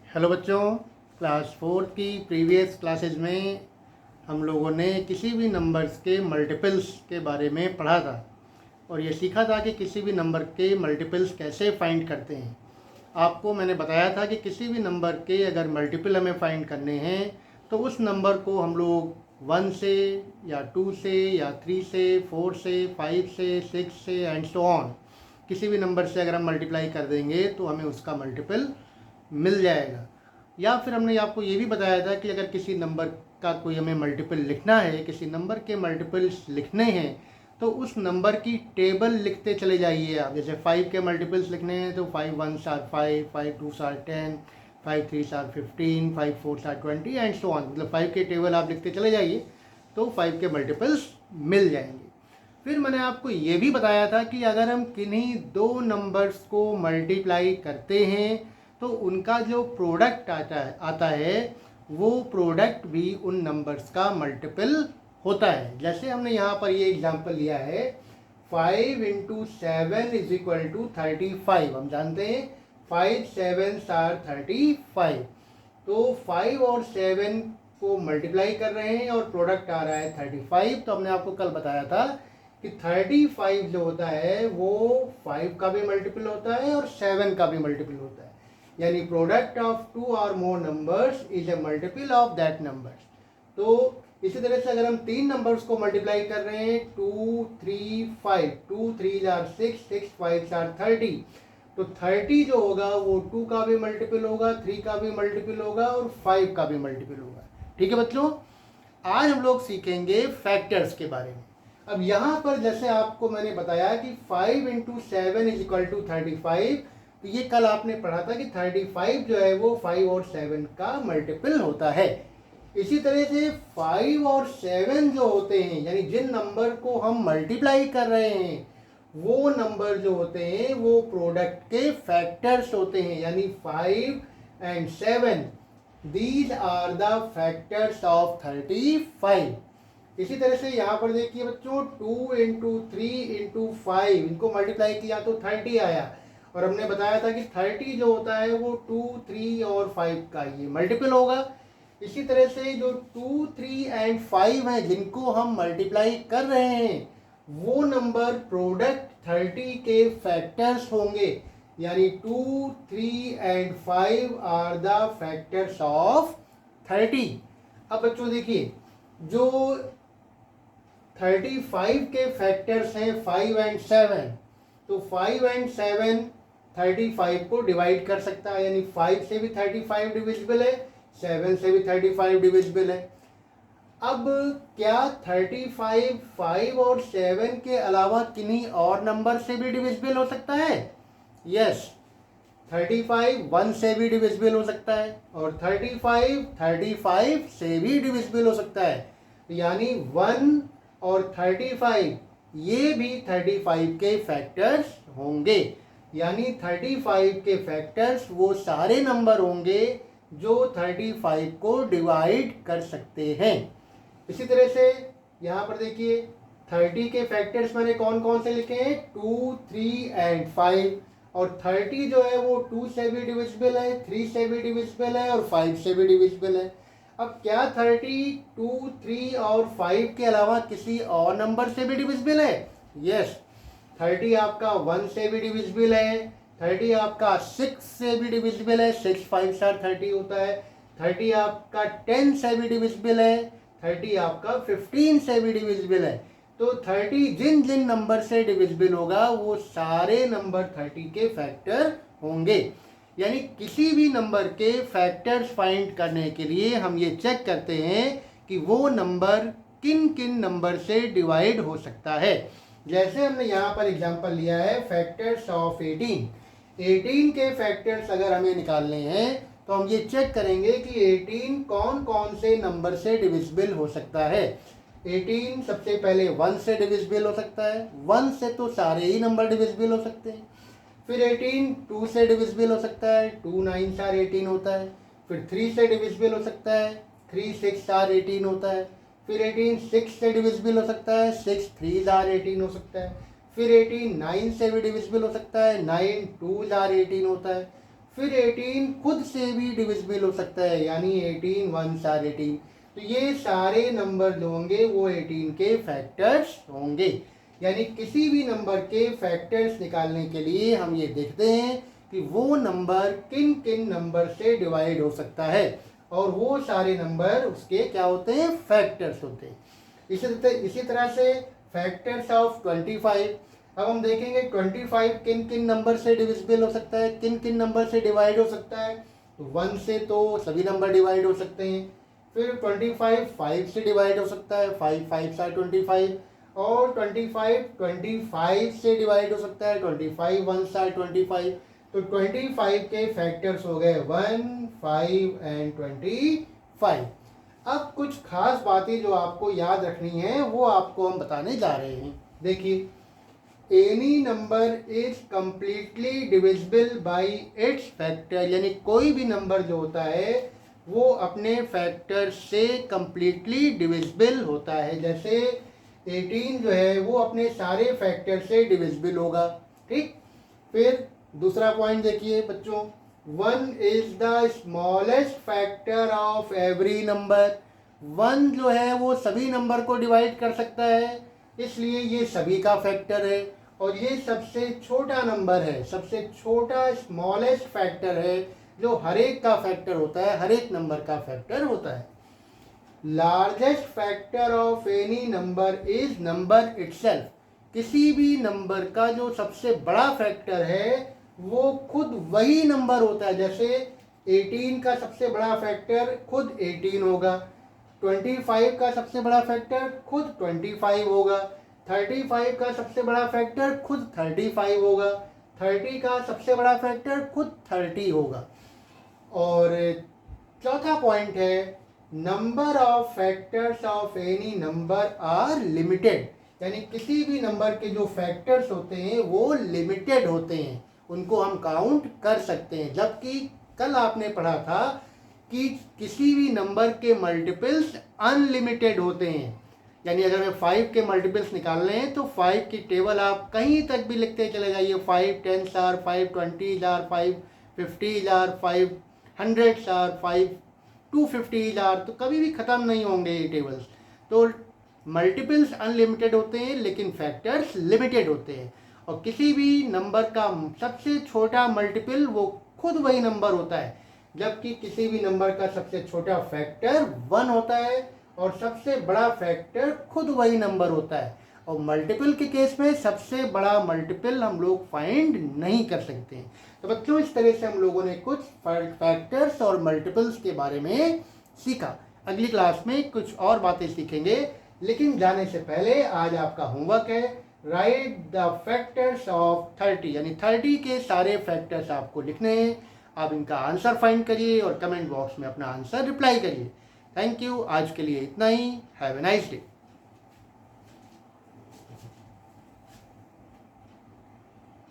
Hello बच्चों, class fourth की previous classes में हम लोगों ने किसी भी नंबर्स के मल्टीपल्स के बारे में पढ़ा था और ये सीखा था कि किसी भी नंबर के मल्टीपल्स कैसे फाइंड करते हैं। आपको मैंने बताया था कि किसी भी नंबर के अगर मल्टीपल हमें फाइंड करने हैं तो उस नंबर को हम लोग 1 से या 2 से या 3 से 4 से 5 से 6 से एंड सो ऑन किसी भी नंबर से अगर हम मल्टीप्लाई कर देंगे तो हमें उसका मल्टीपल मिल जाएगा। या फिर हमने आपको ये भी बताया था कि अगर किसी नंबर का कोई हमें मल्टीपल लिखना है, किसी नंबर के मल्टीपल्स लिखने हैं तो उस नंबर की टेबल लिखते चले जाइए आप। जैसे 5 के मल्टीपल्स लिखने हैं तो 5 1s are 5, 5 2s are 10, 5 3s are 15, 5 4s are 20 and so on. मतलब 5 के टेबल आप लिखते चले जाइए तो 5 के मल्टीपल्स मिल जाएंगे। फिर मैंने आपको ये भी बताया था कि अगर हम किन्हीं दो नंबर्स को मल्टीप्लाई करते हैं तो उनका जो प्रोडक्ट आता है वो प्रोडक्ट भी उन नंबर्स का मल्टीपल होता है। जैसे हमने यहाँ पर ये एग्जांपल लिया है 5 × 7 = 35। हम जानते हैं 5 7s आर 35। तो 5 और 7 को मल्टीप्लाई कर रहे हैं और प्रोडक्ट आ रहा है 35। तो हमने आपको कल बताया था कि 35 जो होता है वो 5 का भी मल्टीपल होता है और 7 का भी मल्टीपल होता है। यानी प्रोडक्ट ऑफ 2 और मोर numbers is a multiple of that numbers. तो इसी तरह से अगर हम तीन नंबर्स को मल्टीप्लाई कर रहे हैं 2 3 5, 2 3s आर 6, 6 5s आर 30। तो 30 जो होगा वो 2 का भी मल्टीपल होगा, 3 का भी मल्टीपल होगा और 5 का भी मल्टीपल होगा। ठीक है बच्चों, आज हम लोग सीखेंगे फैक्टर्स के बारे में। अब यहाँ पर जैसे आपको मैंने बताया कि 5 × 7 = 35। तो ये कल आपने पढ़ा था कि 35 जो है वो 5 और 7 का मल्टीपल होता है। इसी तरह से 5 और 7 जो होते हैं, यानी जिन नंबर को हम मल्टीप्लाई कर रहे हैं वो नंबर जो होते हैं वो प्रोडक्ट के फैक्टर्स होते हैं। यानी 5 and 7 these are the factors of 35। इसी तरह से यहाँ पर देखिए बच्चों 2 × 3 × 5 इनको मल्टीप्लाई किया तो 30 आया और हमने बताया था कि 30 जो होता है वो 2 3 और 5 का ये मल्टीपल होगा। इसी तरह से जो 2 3 एंड 5 है जिनको हम मल्टीप्लाई कर रहे हैं वो नंबर प्रोडक्ट 30 के फैक्टर्स होंगे। यानी 2 3 and 5 are the factors of 30। अब बच्चों देखिए जो 35 के फैक्टर्स हैं 5 and 7। तो 5 and 7 35 को डिवाइड कर सकता है। यानी 5 से भी 35 डिविजिबल है, 7 से भी 35 डिविजिबल है। अब क्या 35 5 और 7 के अलावा किन्हीं और नंबर से भी डिविजिबल हो सकता है? यस, 35 1 से भी डिविजिबल हो सकता है और 35 से भी डिविजिबल हो सकता है। यानी 1 और 35 ये भी 35 के फैक्टर्स होंगे। यानी 35 के फैक्टर्स वो सारे नंबर होंगे जो 35 को डिवाइड कर सकते हैं। इसी तरह से यहाँ पर देखिए 30 के फैक्टर्स मैंने कौन कौन से लिखे हैं 2 3 एंड 5। और 30 जो है वो 2 से भी डिविजिबल है, 3 से भी डिविजिबल है और 5 से भी डिविजिबल है। अब क्या 30 2 3 और 5 के अलावा किसी और नंबर से भी डिविजिबल है? यस, 30 आपका 1 से भी डिविजिबल है, 30 आपका 6 से भी डिविजिबल है, 6 5s आर 30 होता है, 30 आपका 10 से भी डिविजिबल है, 30 आपका 15 से भी डिविजिबल है। तो 30 जिन जिन नंबर से डिविजिबल होगा वो सारे नंबर 30 के फैक्टर होंगे। यानी किसी भी नंबर के फैक्टर्स फाइंड करने के लिए हम ये चेक करते हैं कि वो नंबर किन किन नंबर से डिवाइड हो सकता है। जैसे हमने यहाँ पर एग्जांपल लिया है फैक्टर्स ऑफ 18 के फैक्टर्स अगर हमें निकालने हैं तो हम ये चेक करेंगे कि 18 कौन कौन से नंबर से डिविजिबल हो सकता है। 18 सबसे पहले 1 से डिविजिबल हो सकता है, 1 से तो सारे ही नंबर डिविजिबल हो सकते हैं। फिर 18 2 से डिविजिबल हो सकता है, 2 9s आर 18 होता है। फिर 3 से डिविजिबल हो सकता है, 3 6s आर 18 होता है। फिर 18 6 से डिविजिबल हो सकता है, 6 3s आर 18 हो सकता है। फिर 18 9 से भी डिविजिबल हो सकता है, 9 2s आर 18 होता है। फिर 18 खुद से भी डिविजिबल हो सकता है, यानी 18 1 आर 18। तो ये सारे नंबर जो होंगे वो 18 के फैक्टर्स होंगे। यानी किसी भी नंबर के फैक्टर्स निकालने के लिए हम ये देखते हैं कि वो नंबर किन किन नंबर से डिवाइड हो सकता है, और वो सारे नंबर उसके क्या होते हैं, फैक्टर्स होते हैं। इसी तरह से फैक्टर्स ऑफ 25। अब हम देखेंगे 25 किन किन नंबर से डिविजिबल हो सकता है, किन किन नंबर से डिवाइड हो सकता है। तो 1 से तो सभी नंबर डिवाइड हो सकते हैं। फिर 25 5 से डिवाइड हो सकता है, 5 5 आर 25। और 25 से डिवाइड हो सकता है, 25 1 आर 25। तो 25 के फैक्टर्स हो गए 1 5 एंड 25। अब कुछ खास बातें जो आपको याद रखनी है वो आपको हम बताने जा रहे हैं। देखिए, any number is completely divisible by it's factor, यानी कोई भी नंबर जो होता है वो अपने फैक्टर से कंप्लीटली डिविजिबल होता है। जैसे 18 जो है वो अपने सारे फैक्टर से डिविजिबल होगा, ठीक। फिर दूसरा पॉइंट देखिए बच्चों, 1 is the smallest factor of every number. 1 जो है वो सभी नंबर को डिवाइड कर सकता है, इसलिए ये सभी का फैक्टर है। और ये सबसे छोटा नंबर है, सबसे छोटा स्मॉलेस्ट फैक्टर है, जो हर एक का फैक्टर होता है, हर एक नंबर का फैक्टर होता है। Largest factor of any number is number itself. किसी भी नंबर का जो सबसे बड़ा फैक्टर है वो खुद वही नंबर होता है। जैसे 18 का सबसे बड़ा फैक्टर खुद 18 होगा, 25 का सबसे बड़ा फैक्टर खुद 25 होगा, 35 का सबसे बड़ा फैक्टर खुद 35 होगा, 30 का सबसे बड़ा फैक्टर खुद 30 होगा। और चौथा पॉइंट है, number of factors of any number are limited. यानी किसी भी नंबर के जो फैक्टर्स होते हैं वो लिमिटेड होते हैं, उनको हम काउंट कर सकते हैं। जबकि कल आपने पढ़ा था कि किसी भी नंबर के मल्टीपल्स अनलिमिटेड होते हैं। यानी अगर मैं 5 के मल्टीपल्स निकालने हैं तो 5 की टेबल आप कहीं तक भी लिखते चले जाइए, 5 10 are 5 20 are 5 50 are 5 100 are 5 250 are, तो कभी भी ख़त्म नहीं होंगे ये टेबल्स। तो मल्टीपल्स अनलिमिटेड होते हैं लेकिन फैक्टर्स लिमिटेड होते हैं। और किसी भी नंबर का सबसे छोटा मल्टीपल वो खुद वही नंबर होता है, जबकि किसी भी नंबर का सबसे छोटा फैक्टर 1 होता है और सबसे बड़ा फैक्टर खुद वही नंबर होता है। और मल्टीपल के केस में सबसे बड़ा मल्टीपल हम लोग फाइंड नहीं कर सकते हैं। तो बच्चों, इस तरह से हम लोगों ने कुछ फैक्टर्स और मल्टीपल्स के बारे में सीखा। अगली क्लास में कुछ और बातें सीखेंगे, लेकिन जाने से पहले आज आपका होमवर्क है, राइट द फैक्टर्स ऑफ 30। यानी 30 के सारे फैक्टर्स आपको लिखने हैं। आप इनका आंसर फाइंड करिए और कमेंट बॉक्स में अपना आंसर रिप्लाई करिए। Thank you. आज के लिए इतना ही। Have a nice day.